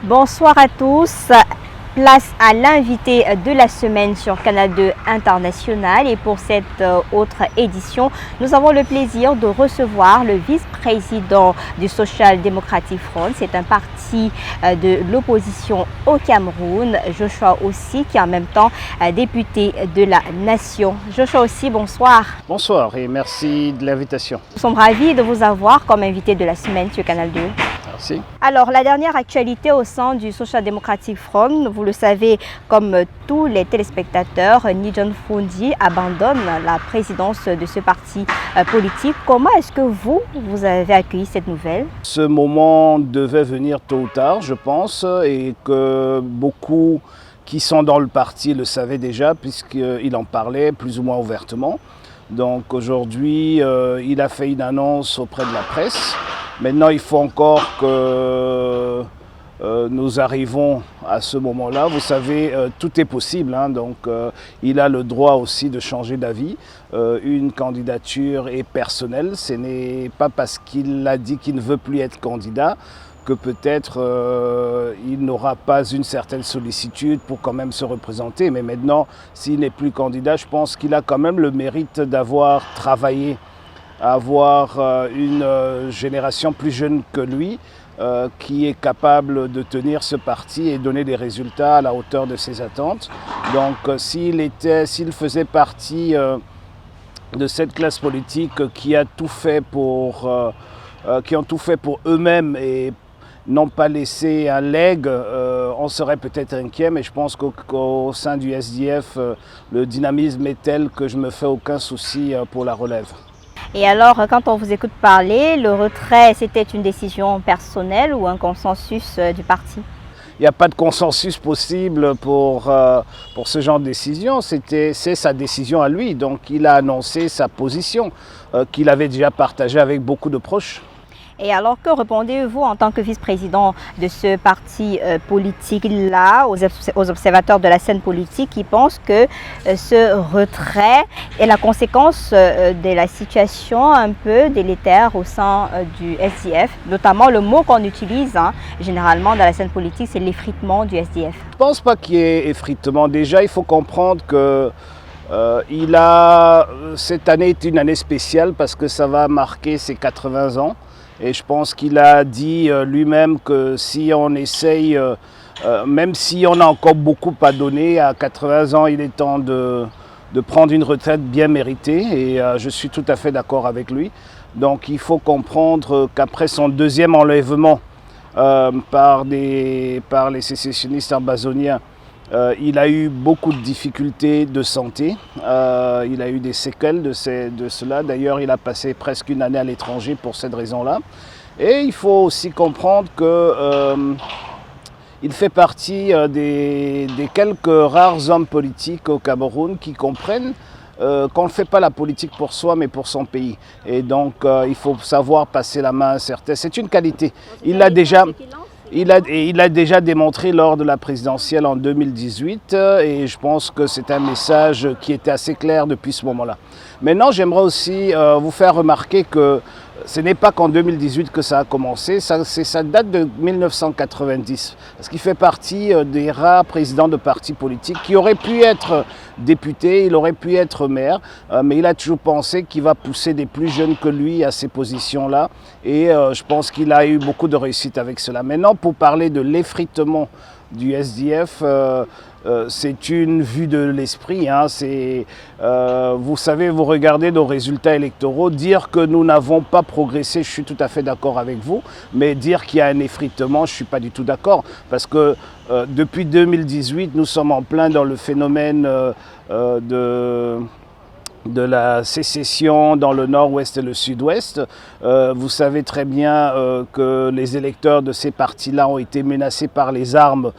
Bonsoir à tous. Place à l'invité de la semaine sur Canal 2 International. Et pour cette autre édition, nous avons le plaisir de recevoir le vice-président du Social Democratic Front. C'est un parti de l'opposition au Cameroun. Joshua Ossi, qui est en même temps député de la Nation. Joshua Ossi, bonsoir. Bonsoir et merci de l'invitation. Nous sommes ravis de vous avoir comme invité de la semaine sur Canal 2. Merci. Alors, la dernière actualité au sein du Social Democratic Front, vous le savez, comme tous les téléspectateurs, Ni John Frondi abandonne la présidence de ce parti politique. Comment est-ce que vous avez accueilli cette nouvelle? Ce moment devait venir tôt ou tard, je pense, et que beaucoup qui sont dans le parti le savaient déjà, puisqu'il en parlait plus ou moins ouvertement. Donc aujourd'hui, il a fait une annonce auprès de la presse. Maintenant, il faut encore que nous arrivons à ce moment-là. Vous savez, tout est possible, hein, donc il a le droit aussi de changer d'avis. Une candidature est personnelle. Ce n'est pas parce qu'il a dit qu'il ne veut plus être candidat que peut-être il n'aura pas une certaine sollicitude pour quand même se représenter. Mais maintenant, s'il n'est plus candidat, je pense qu'il a quand même le mérite d'avoir travaillé, avoir une génération plus jeune que lui qui est capable de tenir ce parti et donner des résultats à la hauteur de ses attentes. Donc s'il faisait partie de cette classe politique qui ont tout fait pour eux-mêmes et n'ont pas laissé un legs, on serait peut-être inquiet, mais je pense qu'au sein du SDF, le dynamisme est tel que je ne me fais aucun souci pour la relève. Et alors, quand on vous écoute parler, le retrait, c'était une décision personnelle ou un consensus du parti? Il n'y a pas de consensus possible pour ce genre de décision. C'est sa décision à lui. Donc, il a annoncé sa position qu'il avait déjà partagée avec beaucoup de proches. Et alors, que répondez-vous en tant que vice-président de ce parti politique-là aux observateurs de la scène politique qui pensent que ce retrait est la conséquence de la situation un peu délétère au sein du SDF, notamment le mot qu'on utilise généralement dans la scène politique, c'est l'effritement du SDF? Je ne pense pas qu'il y ait effritement. Déjà, il faut comprendre que cette année est une année spéciale parce que ça va marquer ses 80 ans. Et je pense qu'il a dit lui-même que si on essaye, même si on a encore beaucoup à donner, à 80 ans, il est temps de prendre une retraite bien méritée. Et je suis tout à fait d'accord avec lui. Donc il faut comprendre qu'après son deuxième enlèvement par les sécessionnistes ambazoniens, il a eu beaucoup de difficultés de santé, il a eu des séquelles de cela. D'ailleurs, il a passé presque une année à l'étranger pour cette raison-là. Et il faut aussi comprendre qu'il fait partie des quelques rares hommes politiques au Cameroun qui comprennent qu'on ne fait pas la politique pour soi, mais pour son pays. Et donc, il faut savoir passer la main à certains. C'est une qualité. Il a déjà démontré lors de la présidentielle en 2018 et je pense que c'est un message qui était assez clair depuis ce moment-là. Maintenant, j'aimerais aussi vous faire remarquer que ce n'est pas qu'en 2018 que ça a commencé, ça date de 1990, parce qu'il fait partie des rares présidents de partis politiques qui auraient pu être député, il aurait pu être maire, mais il a toujours pensé qu'il va pousser des plus jeunes que lui à ces positions-là et je pense qu'il a eu beaucoup de réussite avec cela. Maintenant, pour parler de l'effritement du SDF, c'est une vue de l'esprit. Hein. Vous savez, vous regardez nos résultats électoraux, dire que nous n'avons pas progressé, je suis tout à fait d'accord avec vous, mais dire qu'il y a un effritement, je ne suis pas du tout d'accord, parce que depuis 2018, nous sommes en plein dans le phénomène de la sécession dans le nord-ouest et le sud-ouest. Vous savez très bien que les électeurs de ces partis-là ont été menacés par les armes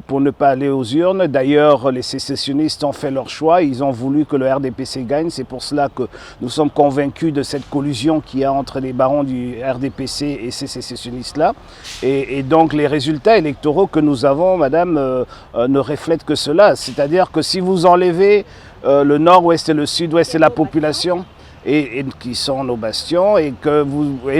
pour ne pas aller aux urnes. D'ailleurs, les sécessionnistes ont fait leur choix. Ils ont voulu que le RDPC gagne. C'est pour cela que nous sommes convaincus de cette collusion qu'il y a entre les barons du RDPC et ces sécessionnistes-là. Et donc, les résultats électoraux que nous avons, madame, ne reflètent que cela. C'est-à-dire que si vous enlevez le nord-ouest et le sud-ouest et la population, et qui sont nos bastions, et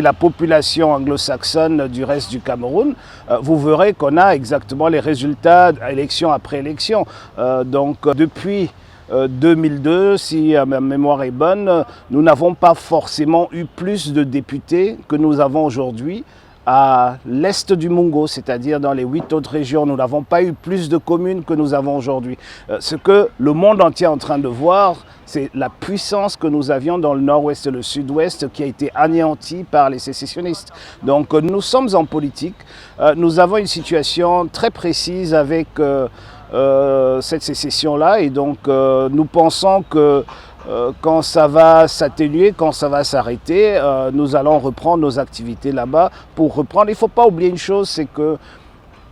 la population anglo-saxonne du reste du Cameroun, vous verrez qu'on a exactement les résultats élection après élection. Depuis 2002, si ma mémoire est bonne, nous n'avons pas forcément eu plus de députés que nous avons aujourd'hui à l'est du Mungo, c'est-à-dire dans les 8 autres régions. Nous n'avons pas eu plus de communes que nous avons aujourd'hui. Ce que le monde entier est en train de voir, c'est la puissance que nous avions dans le nord-ouest et le sud-ouest qui a été anéantie par les sécessionnistes. Donc nous sommes en politique. Nous avons une situation très précise avec cette sécession-là, et donc nous pensons que quand ça va s'atténuer, quand ça va s'arrêter, nous allons reprendre nos activités là-bas. Pour reprendre, il ne faut pas oublier une chose, c'est que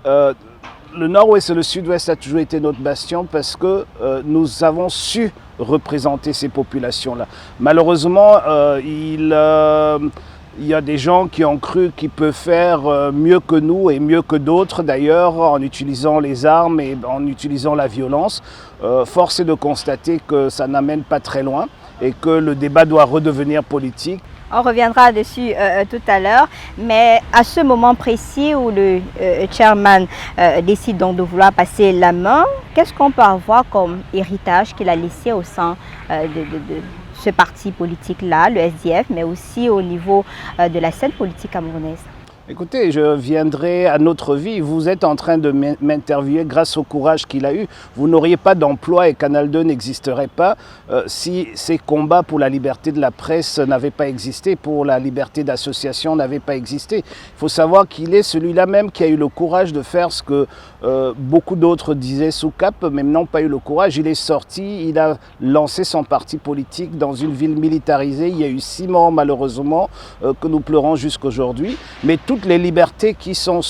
le nord-ouest et le sud-ouest a toujours été notre bastion parce que nous avons su représenter ces populations-là. Malheureusement, il y a des gens qui ont cru qu'ils peuvent faire mieux que nous et mieux que d'autres d'ailleurs en utilisant les armes et en utilisant la violence. Force est de constater que ça n'amène pas très loin et que le débat doit redevenir politique. On reviendra dessus tout à l'heure, mais à ce moment précis où le chairman décide donc de vouloir passer la main, qu'est-ce qu'on peut avoir comme héritage qu'il a laissé au sein de ce parti politique-là, le SDF, mais aussi au niveau de la scène politique camerounaise? Écoutez, je viendrai à notre vie. Vous êtes en train de m'interviewer grâce au courage qu'il a eu. Vous n'auriez pas d'emploi et Canal 2 n'existerait pas si ces combats pour la liberté de la presse n'avaient pas existé, pour la liberté d'association n'avaient pas existé. Il faut savoir qu'il est celui-là même qui a eu le courage de faire ce que beaucoup d'autres disaient sous cap, mais n'ont pas eu le courage. Il est sorti, il a lancé son parti politique dans une ville militarisée. Il y a eu 6 morts malheureusement que nous pleurons jusqu'aujourd'hui. Mais toutes les libertés qui ont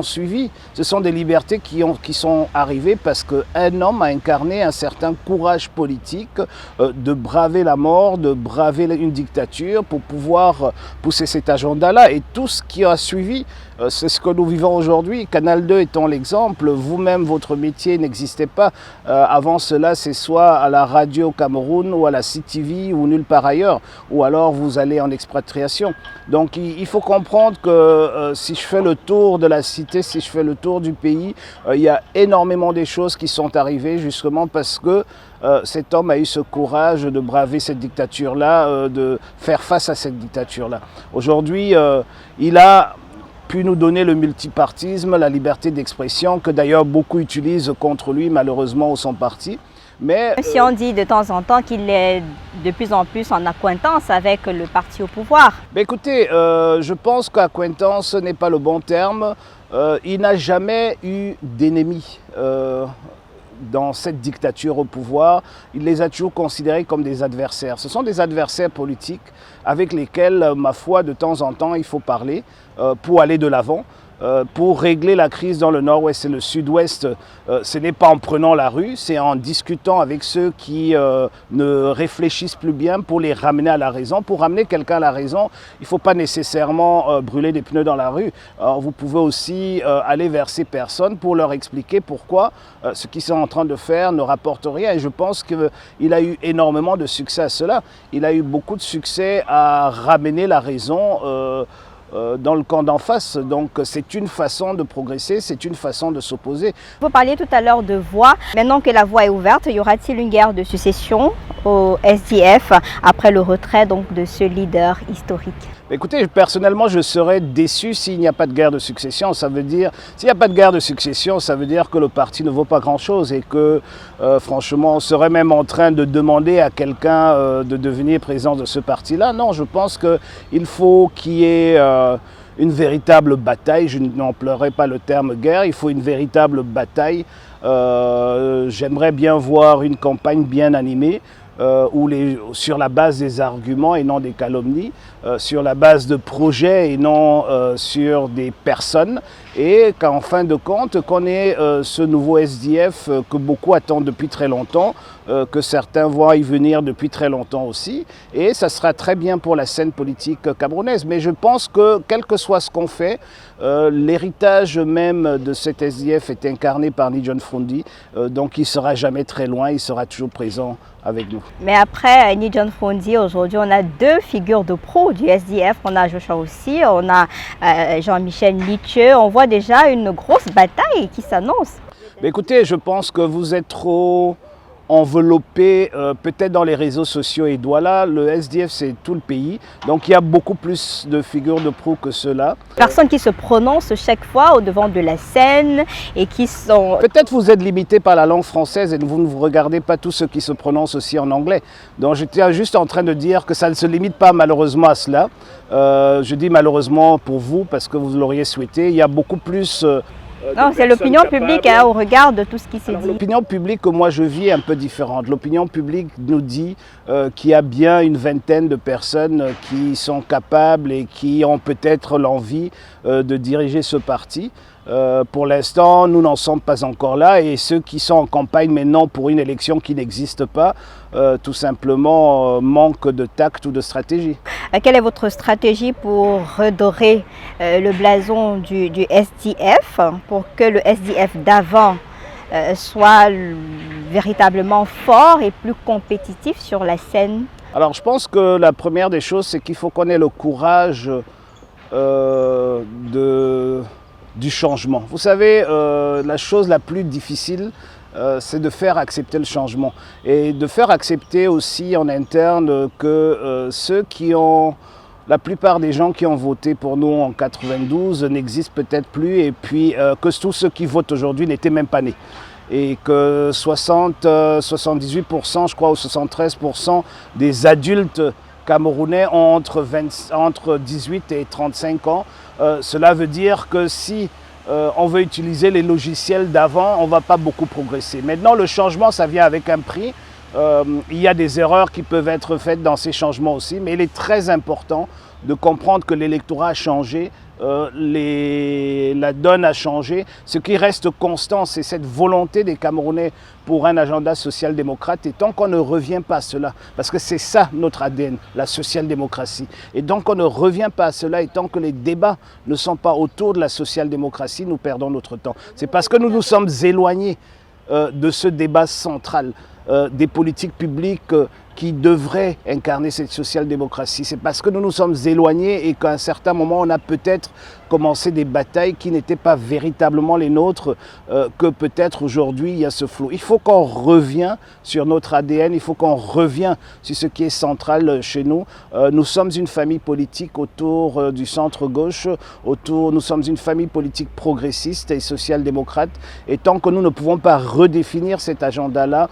suivi, ce sont des libertés qui sont arrivées parce qu'un homme a incarné un certain courage politique de braver la mort, de braver une dictature pour pouvoir pousser cet agenda-là. Et tout ce qui a suivi, c'est ce que nous vivons aujourd'hui. Canal 2 étant l'exemple, vous-même, votre métier n'existait pas. Avant cela, c'est soit à la radio Cameroun ou à la CTV ou nulle part ailleurs, ou alors vous allez en expatriation. Donc il faut comprendre que si je fais le tour de la cité, si je fais le tour du pays, il y a énormément de choses qui sont arrivées justement parce que cet homme a eu ce courage de braver cette dictature-là, de faire face à cette dictature-là. Aujourd'hui, il a pu nous donner le multipartisme, la liberté d'expression, que d'ailleurs beaucoup utilisent contre lui, malheureusement, ou son parti. Mais si on dit de temps en temps qu'il est de plus en plus en accointance avec le parti au pouvoir. Écoutez, je pense qu'accointance n'est pas le bon terme. Il n'a jamais eu d'ennemis dans cette dictature au pouvoir. Il les a toujours considérés comme des adversaires. Ce sont des adversaires politiques avec lesquels, ma foi, de temps en temps, il faut parler pour aller de l'avant. Pour régler la crise dans le nord-ouest et le sud-ouest, ce n'est pas en prenant la rue, c'est en discutant avec ceux qui ne réfléchissent plus bien pour les ramener à la raison. Pour ramener quelqu'un à la raison, il ne faut pas nécessairement brûler des pneus dans la rue. Alors, vous pouvez aussi aller vers ces personnes pour leur expliquer pourquoi ce qu'ils sont en train de faire ne rapporte rien. Et je pense qu'il a eu énormément de succès à cela. Il a eu beaucoup de succès à ramener la raison dans le camp d'en face. Donc c'est une façon de progresser, c'est une façon de s'opposer. Vous parliez tout à l'heure de voix. Maintenant que la voie est ouverte, y aura-t-il une guerre de succession au SDF après le retrait donc, de ce leader historique? Écoutez, personnellement, je serais déçu s'il n'y a pas de guerre de succession. Ça veut dire, s'il n'y a pas de guerre de succession, ça veut dire que le parti ne vaut pas grand-chose et que, franchement, on serait même en train de demander à quelqu'un de devenir président de ce parti-là. Non, je pense qu'il faut qu'il y ait une véritable bataille. Je n'emploierai pas le terme guerre, il faut une véritable bataille. J'aimerais bien voir une campagne bien animée. Sur la base des arguments et non des calomnies, sur la base de projets et non sur des personnes. et qu'en fin de compte, qu'on ait ce nouveau SDF que beaucoup attendent depuis très longtemps, que certains voient y venir depuis très longtemps aussi, et ça sera très bien pour la scène politique camerounaise. Mais je pense que quel que soit ce qu'on fait, l'héritage même de cet SDF est incarné par Ni John Frondi, donc il ne sera jamais très loin, il sera toujours présent avec nous. Mais après Ni John Frondi, aujourd'hui on a deux figures de pro du SDF, on a Joshua aussi, on a Jean-Michel Lithieu, on voit déjà une grosse bataille qui s'annonce. Mais écoutez, je pense que vous êtes trop enveloppé peut-être dans les réseaux sociaux et Douala. Le SDF, c'est tout le pays. Donc il y a beaucoup plus de figures de proue que cela. Personnes qui se prononcent chaque fois au devant de la scène et qui sont... Peut-être vous êtes limité par la langue française et vous ne vous regardez pas tous ceux qui se prononcent aussi en anglais. Donc j'étais juste en train de dire que ça ne se limite pas malheureusement à cela. Je dis malheureusement pour vous parce que vous l'auriez souhaité. Il y a beaucoup plus... Non, c'est l'opinion publique au regard de tout ce qui s'est dit. L'opinion publique que moi je vis est un peu différente. L'opinion publique nous dit qu'il y a bien une vingtaine de personnes qui sont capables et qui ont peut-être l'envie de diriger ce parti. Pour l'instant, nous n'en sommes pas encore là et ceux qui sont en campagne maintenant pour une élection qui n'existe pas, tout simplement manquent de tact ou de stratégie. Quelle est votre stratégie pour redorer le blason du SDF, pour que le SDF d'avant soit véritablement fort et plus compétitif sur la scène? Alors je pense que la première des choses, c'est qu'il faut qu'on ait le courage du changement. Vous savez, la chose la plus difficile, c'est de faire accepter le changement. Et de faire accepter aussi en interne que ceux qui ont... La plupart des gens qui ont voté pour nous en 92 n'existent peut-être plus et puis que tous ceux qui votent aujourd'hui n'étaient même pas nés. Et que 78%, je crois, ou 73% des adultes camerounais ont entre 18 et 35 ans. Cela veut dire que si on veut utiliser les logiciels d'avant, on ne va pas beaucoup progresser. Maintenant, le changement, ça vient avec un prix. Il y a des erreurs qui peuvent être faites dans ces changements aussi, mais il est très important de comprendre que l'électorat a changé, la donne a changé. Ce qui reste constant, c'est cette volonté des Camerounais pour un agenda social-démocrate. Et tant qu'on ne revient pas à cela, parce que c'est ça notre ADN, la social-démocratie. Et tant qu'on ne revient pas à cela, et tant que les débats ne sont pas autour de la social-démocratie, nous perdons notre temps. C'est parce que nous nous sommes éloignés de ce débat central, des politiques publiques qui devraient incarner cette social-démocratie. C'est parce que nous nous sommes éloignés et qu'à un certain moment, on a peut-être commencé des batailles qui n'étaient pas véritablement les nôtres, que peut-être aujourd'hui, il y a ce flou. Il faut qu'on revienne sur notre ADN, il faut qu'on revienne sur ce qui est central chez nous. Nous sommes une famille politique autour du centre-gauche, nous sommes une famille politique progressiste et social-démocrate. Et tant que nous ne pouvons pas redéfinir cet agenda-là,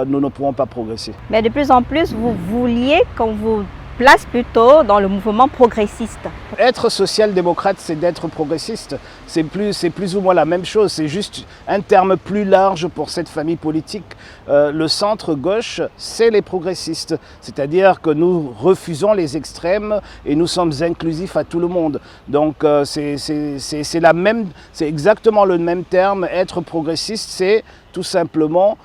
nous ne pourrons pas progresser. Mais de plus en plus, vous vouliez qu'on vous place plutôt dans le mouvement progressiste. Être social-démocrate, c'est d'être progressiste. C'est plus ou moins la même chose. C'est juste un terme plus large pour cette famille politique. Le centre-gauche, c'est les progressistes. C'est-à-dire que nous refusons les extrêmes et nous sommes inclusifs à tout le monde. Donc c'est exactement le même terme. Être progressiste, c'est tout simplement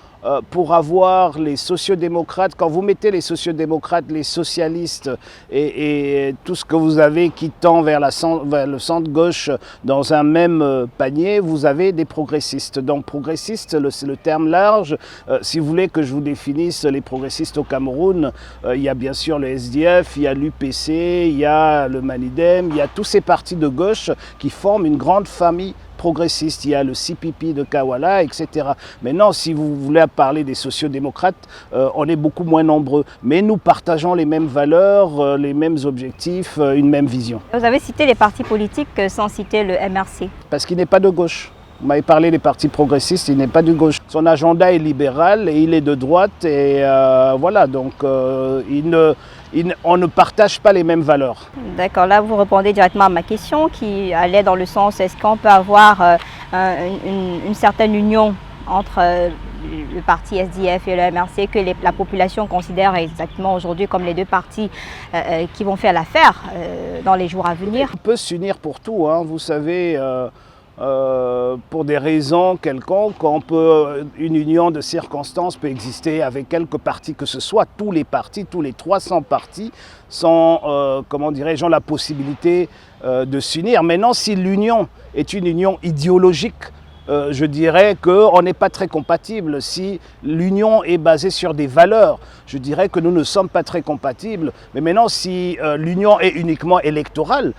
pour avoir les sociodémocrates, quand vous mettez les sociodémocrates, les socialistes et tout ce que vous avez qui tend vers le centre-gauche dans un même panier, vous avez des progressistes. Donc progressiste, c'est le terme large. Si vous voulez que je vous définisse les progressistes au Cameroun, il y a bien sûr le SDF, il y a l'UPC, il y a le Manidem, il y a tous ces partis de gauche qui forment une grande famille progressiste. Il y a le CPP de Kawala, etc. Maintenant, si vous voulez parler des sociodémocrates, on est beaucoup moins nombreux. Mais nous partageons les mêmes valeurs, les mêmes objectifs, une même vision. Vous avez cité les partis politiques sans citer le MRC. Parce qu'il n'est pas de gauche. Vous m'avez parlé des partis progressistes, il n'est pas de gauche. Son agenda est libéral et il est de droite. Et voilà, donc on ne partage pas les mêmes valeurs. D'accord, là vous répondez directement à ma question qui allait dans le sens, est-ce qu'on peut avoir une certaine union entre le parti SDF et le MRC que la population considère exactement aujourd'hui comme les deux partis qui vont faire l'affaire dans les jours à venir? On peut s'unir pour tout, hein. Vous savez, pour des raisons quelconques, une union de circonstances peut exister avec quelques partis que ce soit. Tous les partis, tous les 300 partis sont, comment dirais-je, ont la possibilité de s'unir. Maintenant, si l'union est une union idéologique, je dirais qu'on n'est pas très compatible. Si l'union est basée sur des valeurs, je dirais que nous ne sommes pas très compatibles. Mais maintenant, si l'union est uniquement électorale,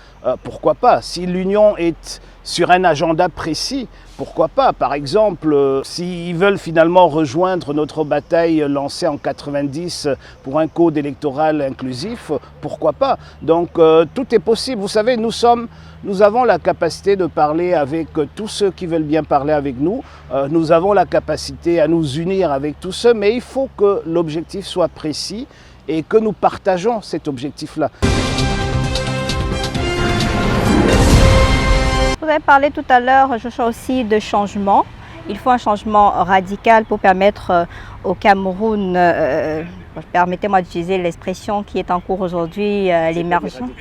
pourquoi pas? Si l'union est sur un agenda précis, pourquoi pas? Par exemple, s'ils veulent finalement rejoindre notre bataille lancée en 90 pour un code électoral inclusif, pourquoi pas? Donc tout est possible. Vous savez, nous avons la capacité de parler avec tous ceux qui veulent bien parler avec nous. Nous avons la capacité à nous unir avec tous ceux, mais il faut que l'objectif soit précis et que nous partageons cet objectif-là. Vous avez parlé tout à l'heure, Joshua, aussi de changement. Il faut un changement radical pour permettre au Cameroun, permettez-moi d'utiliser l'expression qui est en cours aujourd'hui, l'émergence.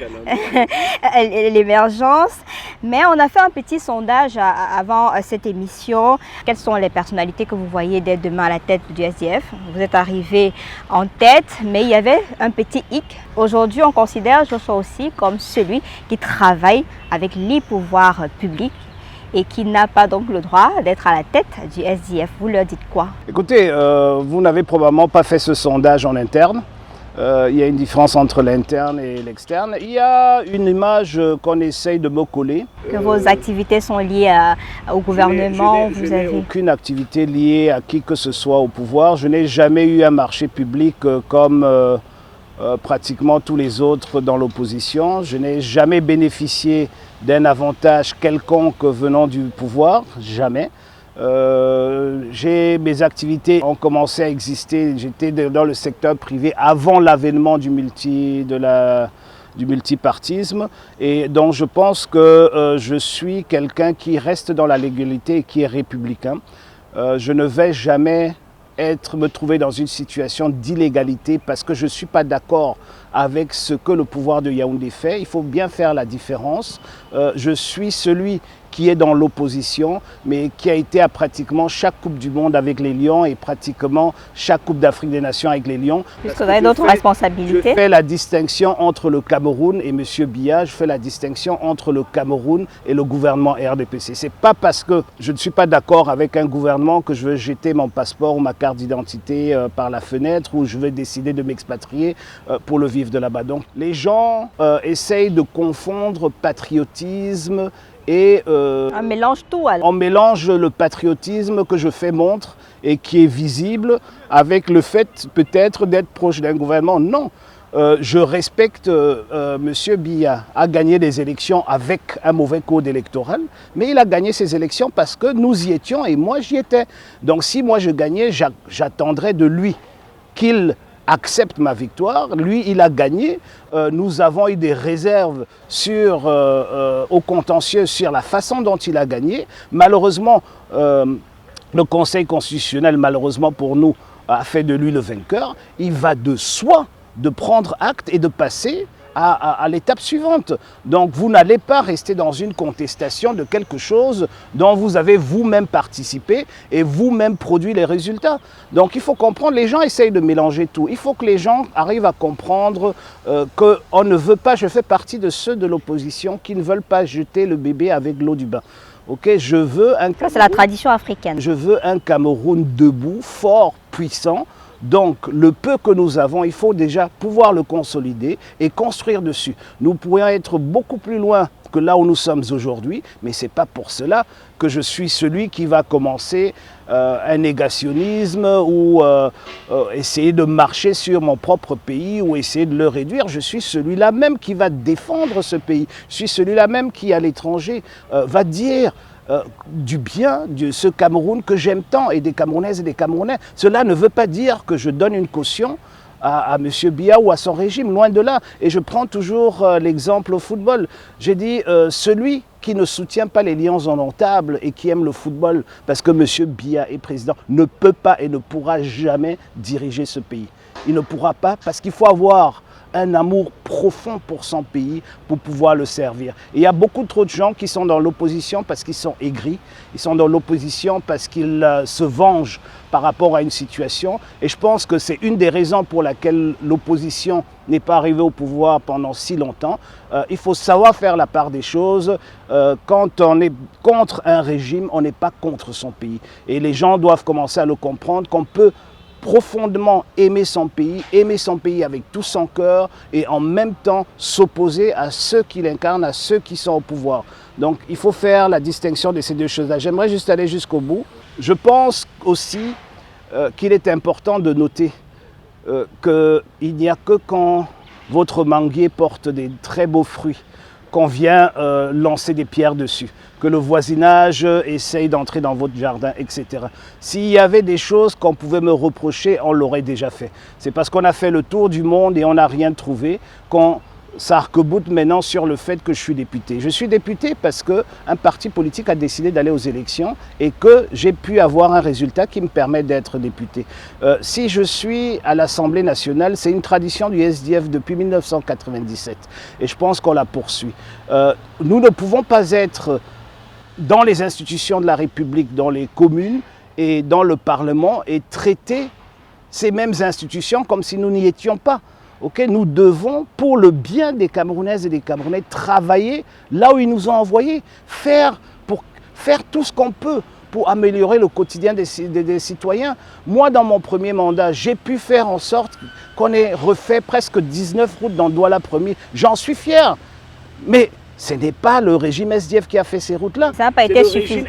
Mais on a fait un petit sondage avant cette émission. Quelles sont les personnalités que vous voyez dès demain à la tête du SDF? Vous êtes arrivé en tête, mais il y avait un petit hic. Aujourd'hui, on considère Joshua aussi comme celui qui travaille avec les pouvoirs publics et qui n'a pas donc le droit d'être à la tête du SDF. Vous leur dites quoi? Écoutez, vous n'avez probablement pas fait ce sondage en interne. Il y a une différence entre l'interne et l'externe. Il y a une image qu'on essaye de me coller. Que vos activités sont liées au gouvernement? Je n'ai aucune activité liée à qui que ce soit au pouvoir. Je n'ai jamais eu un marché public comme pratiquement tous les autres dans l'opposition. Je n'ai jamais bénéficié d'un avantage quelconque venant du pouvoir, jamais. Mes activités ont commencé à exister, j'étais dans le secteur privé avant l'avènement du multipartisme, et donc je pense que je suis quelqu'un qui reste dans la légalité et qui est républicain. Je ne vais jamais me trouver dans une situation d'illégalité parce que je ne suis pas d'accord avec ce que le pouvoir de Yaoundé fait. Il faut bien faire la différence. Je suis celui qui est dans l'opposition, mais qui a été à pratiquement chaque Coupe du Monde avec les Lions et pratiquement chaque Coupe d'Afrique des Nations avec les Lions. Puisque vous avez d'autres responsabilités. Je fais la distinction entre le Cameroun et M. Biya, je fais la distinction entre le Cameroun et le gouvernement RDPC. Ce n'est pas parce que je ne suis pas d'accord avec un gouvernement que je veux jeter mon passeport ou ma carte d'identité par la fenêtre ou je vais décider de m'expatrier pour le vivre de là-bas. Donc les gens essayent de confondre patriotisme et on mélange tout alors. On mélange le patriotisme que je fais montre et qui est visible avec le fait peut-être d'être proche d'un gouvernement. Non, je respecte M. Biya a gagné des élections avec un mauvais code électoral, mais il a gagné ces élections parce que nous y étions et moi j'y étais. Donc si moi je gagnais, j'attendrais de lui qu'il accepte ma victoire. Lui, il a gagné. Nous avons eu des réserves au contentieux sur la façon dont il a gagné. Malheureusement, le Conseil constitutionnel, malheureusement pour nous, a fait de lui le vainqueur. Il va de soi de prendre acte et de passer à l'étape suivante. Donc vous n'allez pas rester dans une contestation de quelque chose dont vous avez vous-même participé et vous-même produit les résultats. Donc il faut comprendre, les gens essayent de mélanger tout. Il faut que les gens arrivent à comprendre qu'on ne veut pas, je fais partie de ceux de l'opposition qui ne veulent pas jeter le bébé avec l'eau du bain. Okay, je veux un Ça, c'est la tradition africaine. Je veux un Cameroun debout, fort, puissant. Donc, le peu que nous avons, il faut déjà pouvoir le consolider et construire dessus. Nous pourrions être beaucoup plus loin que là où nous sommes aujourd'hui, mais ce n'est pas pour cela que je suis celui qui va commencer un négationnisme ou essayer de marcher sur mon propre pays ou essayer de le réduire. Je suis celui-là même qui va défendre ce pays. Je suis celui-là même qui, à l'étranger, va dire du bien de ce Cameroun que j'aime tant et des Camerounaises et des Camerounais. Cela ne veut pas dire que je donne une caution à M. Biya ou à son régime, loin de là. Et je prends toujours l'exemple au football. J'ai dit, celui qui ne soutient pas les Lions indomptables et qui aime le football parce que M. Biya est président ne peut pas et ne pourra jamais diriger ce pays. Il ne pourra pas parce qu'il faut avoir un amour profond pour son pays pour pouvoir le servir. Et il y a beaucoup trop de gens qui sont dans l'opposition parce qu'ils sont aigris, ils sont dans l'opposition parce qu'ils se vengent par rapport à une situation. Et je pense que c'est une des raisons pour laquelle l'opposition n'est pas arrivée au pouvoir pendant si longtemps. Il faut savoir faire la part des choses. Quand on est contre un régime, on n'est pas contre son pays. Et les gens doivent commencer à le comprendre qu'on peut profondément aimer son pays avec tout son cœur et en même temps s'opposer à ceux qui l'incarnent, à ceux qui sont au pouvoir. Donc il faut faire la distinction de ces deux choses-là. J'aimerais juste aller jusqu'au bout. Je pense aussi qu'il est important de noter qu'il n'y a que quand votre manguier porte des très beaux fruits qu'on vient lancer des pierres dessus, que le voisinage essaye d'entrer dans votre jardin, etc. S'il y avait des choses qu'on pouvait me reprocher, on l'aurait déjà fait. C'est parce qu'on a fait le tour du monde et on n'a rien trouvé qu'on s'arc-boute maintenant sur le fait que je suis député. Je suis député parce qu'un parti politique a décidé d'aller aux élections et que j'ai pu avoir un résultat qui me permet d'être député. Si je suis à l'Assemblée nationale, c'est une tradition du SDF depuis 1997 et je pense qu'on la poursuit. Nous ne pouvons pas être dans les institutions de la République, dans les communes et dans le Parlement et traiter ces mêmes institutions comme si nous n'y étions pas. Okay, nous devons, pour le bien des Camerounaises et des Camerounais, travailler là où ils nous ont envoyés, faire tout ce qu'on peut pour améliorer le quotidien des citoyens. Moi, dans mon premier mandat, j'ai pu faire en sorte qu'on ait refait presque 19 routes dans Douala 1er. J'en suis fier. Mais ce n'est pas le régime SDF qui a fait ces routes-là. Ça n'a pas été suffisant.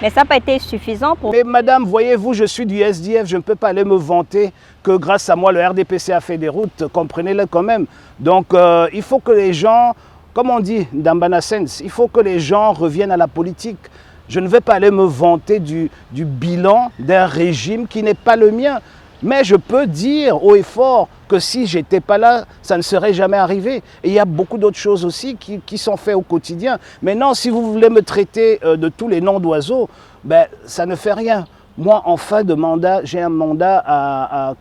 Mais ça n'a pas été suffisant pour... Mais madame, voyez-vous, je suis du SDF, je ne peux pas aller me vanter que grâce à moi, le RDPC a fait des routes, comprenez-le quand même. Donc, il faut que les gens, comme on dit dans Banasens, il faut que les gens reviennent à la politique. Je ne vais pas aller me vanter du bilan d'un régime qui n'est pas le mien. Mais je peux dire haut et fort que si je n'étais pas là, ça ne serait jamais arrivé. Et il y a beaucoup d'autres choses aussi qui sont faites au quotidien. Maintenant, si vous voulez me traiter de tous les noms d'oiseaux, ben, ça ne fait rien. Moi, en fin de mandat, j'ai un mandat à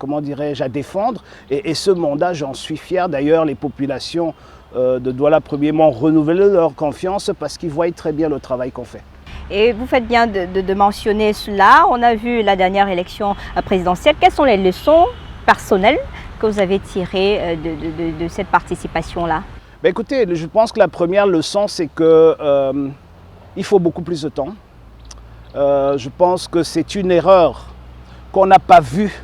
défendre. Et ce mandat, j'en suis fier. D'ailleurs, les populations de Douala 1er m'ont renouvelé leur confiance parce qu'ils voient très bien le travail qu'on fait. Et vous faites bien de mentionner cela. On a vu la dernière élection présidentielle. Quelles sont les leçons personnelles que vous avez tirées de cette participation-là? Ben écoutez, je pense que la première leçon, c'est qu'il faut beaucoup plus de temps. Je pense que c'est une erreur qu'on n'a pas vue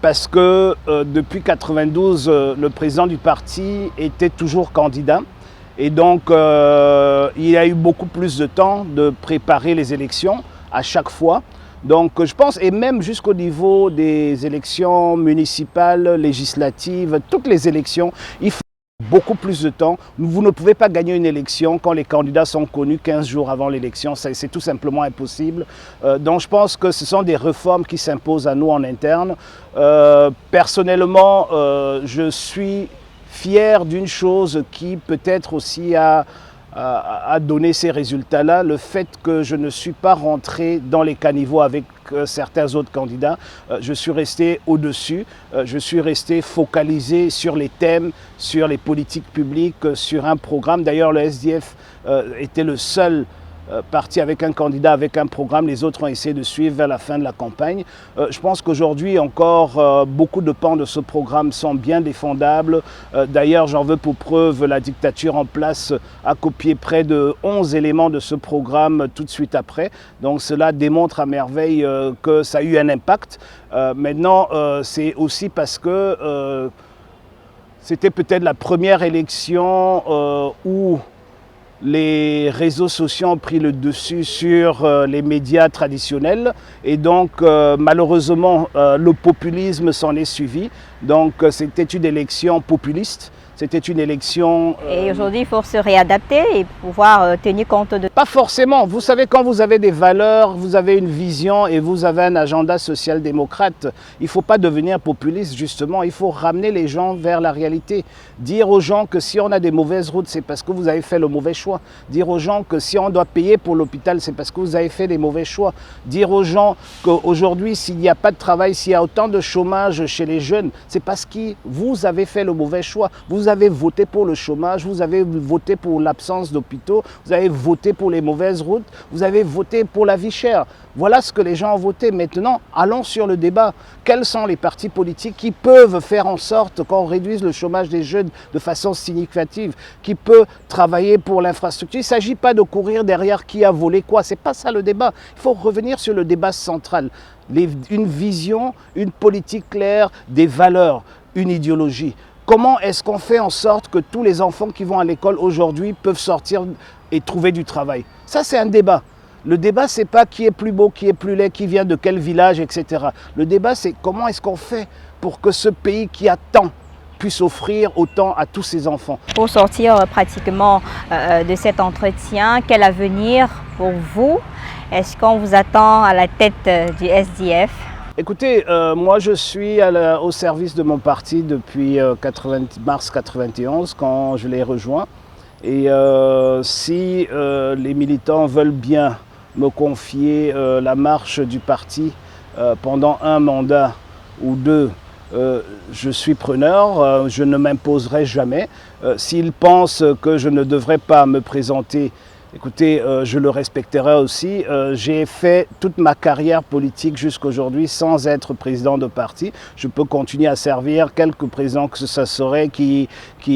parce que depuis 1992, le président du parti était toujours candidat. Et donc, il y a eu beaucoup plus de temps de préparer les élections à chaque fois. Donc, je pense, et même jusqu'au niveau des élections municipales, législatives, toutes les élections, il faut beaucoup plus de temps. Vous ne pouvez pas gagner une élection quand les candidats sont connus 15 jours avant l'élection. C'est tout simplement impossible. Donc, je pense que ce sont des réformes qui s'imposent à nous en interne. Personnellement, je suis fier d'une chose qui peut-être aussi a donné ces résultats-là, le fait que je ne suis pas rentré dans les caniveaux avec certains autres candidats. Je suis resté au-dessus, je suis resté focalisé sur les thèmes, sur les politiques publiques, sur un programme. D'ailleurs, le SDF était le seul parti avec un candidat, avec un programme. Les autres ont essayé de suivre vers la fin de la campagne. Je pense qu'aujourd'hui encore, beaucoup de pans de ce programme sont bien défendables. D'ailleurs, j'en veux pour preuve la dictature en place a copié près de 11 éléments de ce programme tout de suite après. Donc cela démontre à merveille que ça a eu un impact. Maintenant, c'est aussi parce que c'était peut-être la première élection où les réseaux sociaux ont pris le dessus sur les médias traditionnels et donc malheureusement le populisme s'en est suivi. Donc c'était une élection populiste. C'était une élection... Et aujourd'hui, il faut se réadapter et pouvoir tenir compte de... Pas forcément. Vous savez, quand vous avez des valeurs, vous avez une vision et vous avez un agenda social-démocrate, il ne faut pas devenir populiste, justement. Il faut ramener les gens vers la réalité. Dire aux gens que si on a des mauvaises routes, c'est parce que vous avez fait le mauvais choix. Dire aux gens que si on doit payer pour l'hôpital, c'est parce que vous avez fait des mauvais choix. Dire aux gens qu'aujourd'hui, s'il n'y a pas de travail, s'il y a autant de chômage chez les jeunes, c'est parce que vous avez fait le mauvais choix. Vous avez voté pour le chômage, vous avez voté pour l'absence d'hôpitaux, vous avez voté pour les mauvaises routes, vous avez voté pour la vie chère. Voilà ce que les gens ont voté. Maintenant, allons sur le débat. Quels sont les partis politiques qui peuvent faire en sorte qu'on réduise le chômage des jeunes de façon significative, qui peut travailler pour l'infrastructure? Il ne s'agit pas de courir derrière qui a volé quoi, ce n'est pas ça le débat. Il faut revenir sur le débat central. Une vision, une politique claire, des valeurs, une idéologie. Comment est-ce qu'on fait en sorte que tous les enfants qui vont à l'école aujourd'hui peuvent sortir et trouver du travail? Ça, c'est un débat. Le débat, ce n'est pas qui est plus beau, qui est plus laid, qui vient de quel village, etc. Le débat, c'est comment est-ce qu'on fait pour que ce pays qui a tant puisse offrir autant à tous ses enfants. Pour sortir pratiquement de cet entretien, quel avenir pour vous? Est-ce qu'on vous attend à la tête du SDF? Écoutez, moi je suis au service de mon parti depuis mars 91 quand je l'ai rejoint. Et si les militants veulent bien me confier la marche du parti pendant un mandat ou deux, je suis preneur, je ne m'imposerai jamais. S'ils pensent que je ne devrais pas me présenter, écoutez, je le respecterai aussi. J'ai fait toute ma carrière politique jusqu'aujourd'hui sans être président de parti. Je peux continuer à servir quelque président que ce serait qui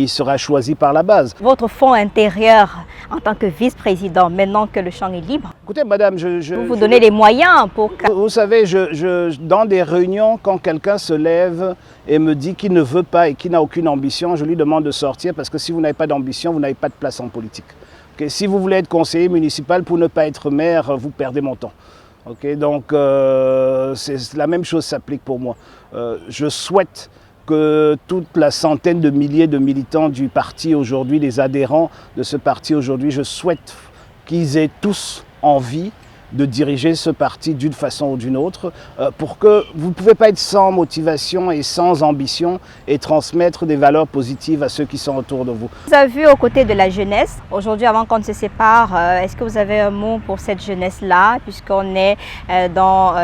sera choisi par la base. Votre fond intérieur en tant que vice-président, maintenant que le champ est libre, écoutez, madame, vous donnez les moyens pour... Vous savez, dans des réunions, quand quelqu'un se lève et me dit qu'il ne veut pas et qu'il n'a aucune ambition, je lui demande de sortir parce que si vous n'avez pas d'ambition, vous n'avez pas de place en politique. Si vous voulez être conseiller municipal pour ne pas être maire, vous perdez mon temps. Donc la même chose s'applique pour moi. Je souhaite que toute la centaine de milliers de militants du parti aujourd'hui, des adhérents de ce parti aujourd'hui, je souhaite qu'ils aient tous envie de diriger ce parti d'une façon ou d'une autre, pour que vous ne pouvez pas être sans motivation et sans ambition et transmettre des valeurs positives à ceux qui sont autour de vous. Vous avez vu aux côtés de la jeunesse, aujourd'hui avant qu'on ne se sépare, est-ce que vous avez un mot pour cette jeunesse-là, puisqu'on est dans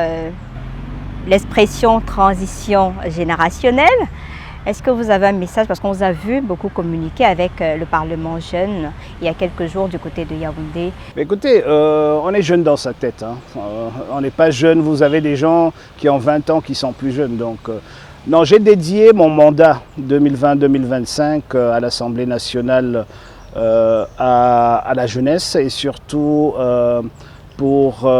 l'expression transition générationnelle? Est-ce que vous avez un message, parce qu'on vous a vu beaucoup communiquer avec le Parlement jeune il y a quelques jours du côté de Yaoundé? Écoutez, on est jeune dans sa tête. On n'est pas jeune, vous avez des gens qui ont 20 ans qui sont plus jeunes. Donc, non, j'ai dédié mon mandat 2020-2025 à l'Assemblée nationale à la jeunesse et surtout pour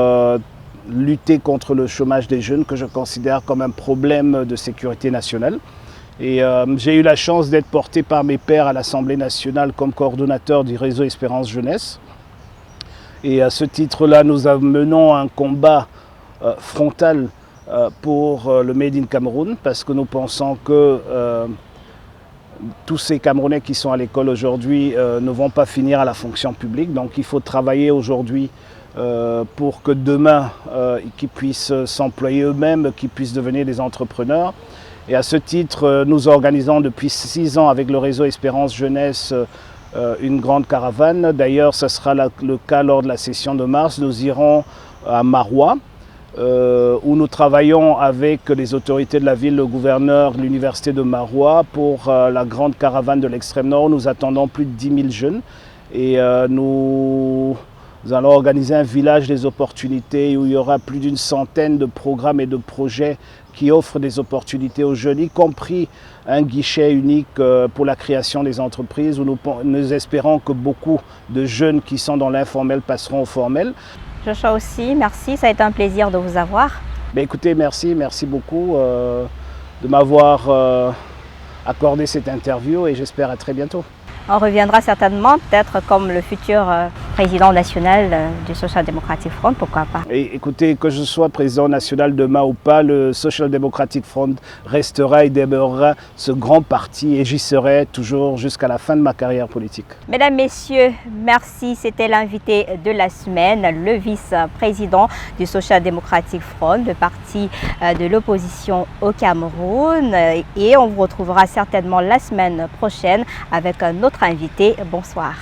lutter contre le chômage des jeunes que je considère comme un problème de sécurité nationale. Et j'ai eu la chance d'être porté par mes pairs à l'Assemblée nationale comme coordonnateur du réseau Espérance Jeunesse. Et à ce titre-là, nous menons un combat frontal pour le Made in Cameroun parce que nous pensons que tous ces Camerounais qui sont à l'école aujourd'hui ne vont pas finir à la fonction publique. Donc il faut travailler aujourd'hui pour que demain, qu'ils puissent s'employer eux-mêmes, qu'ils puissent devenir des entrepreneurs. Et à ce titre, nous organisons depuis 6 ans avec le réseau Espérance Jeunesse une grande caravane. D'ailleurs, ce sera le cas lors de la session de mars. Nous irons à Maroua, où nous travaillons avec les autorités de la ville, le gouverneur de l'université de Maroua pour la grande caravane de l'extrême nord. Nous attendons plus de 10 000 jeunes et nous allons organiser un village des opportunités où il y aura plus d'une centaine de programmes et de projets qui offrent des opportunités aux jeunes, y compris un guichet unique pour la création des entreprises où nous espérons que beaucoup de jeunes qui sont dans l'informel passeront au formel. Joshua aussi, merci, ça a été un plaisir de vous avoir. Écoutez, merci beaucoup de m'avoir accordé cette interview et j'espère à très bientôt. On reviendra certainement, peut-être comme le futur président national du Social Democratic Front, pourquoi pas? Et écoutez, que je sois président national demain ou pas, le Social Democratic Front restera et demeurera ce grand parti et j'y serai toujours jusqu'à la fin de ma carrière politique. Mesdames, Messieurs, merci. C'était l'invité de la semaine, le vice-président du Social Democratic Front, le parti de l'opposition au Cameroun. Et on vous retrouvera certainement la semaine prochaine avec un autre invité. Bonsoir.